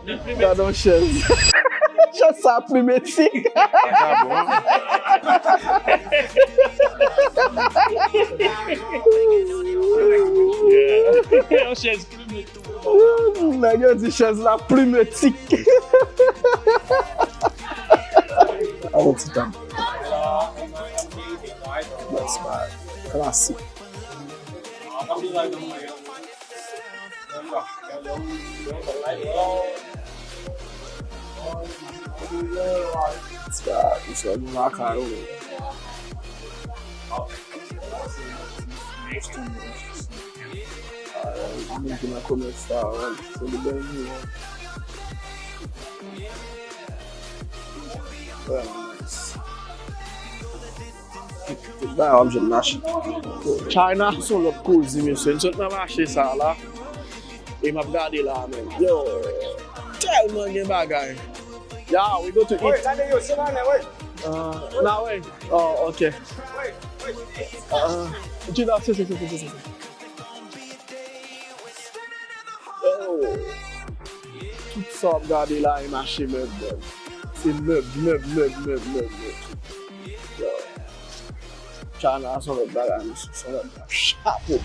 Nan non chèz. Chèz sa plumetik. Yon chèz plumetik. Nèg yo di chèz la plumetik. Allez, petit homme. That's bad. Classique. It's bad. It's like a rock hard over. I'm making a comment star, right? So the best here. Very nice. Da objet nash. China son lot koze monsieur. Nous sommes marché ça là. Et m'a regardé là même. Yo, tellement de bagay. Yeah, we go to eat. Wait, yo, sit down there, wait. Now wait. Oh, okay. Wait. Tu dois c'est. Oh. Tout ça regardé là et marché meuble. C'est meuble. Yo. China son lot bagay, son lot chapeau.